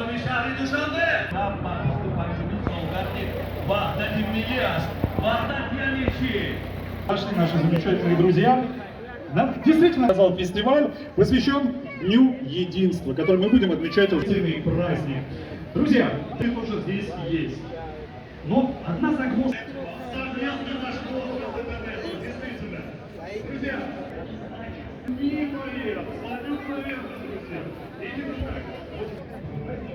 مردم شهری دوشنبه وحدت ملی است. وحدت یعنی چی؟ Наши замечательные друзья. Да? Действительно, сказал, фестиваль посвящен Дню Единства, который мы будем отмечать в целый праздник. Друзья, ты тоже здесь есть. Но одна загвоздка. Совместно наш город действительно. Друзья, неимоверно, абсолютно верно, друзья. Видите, как?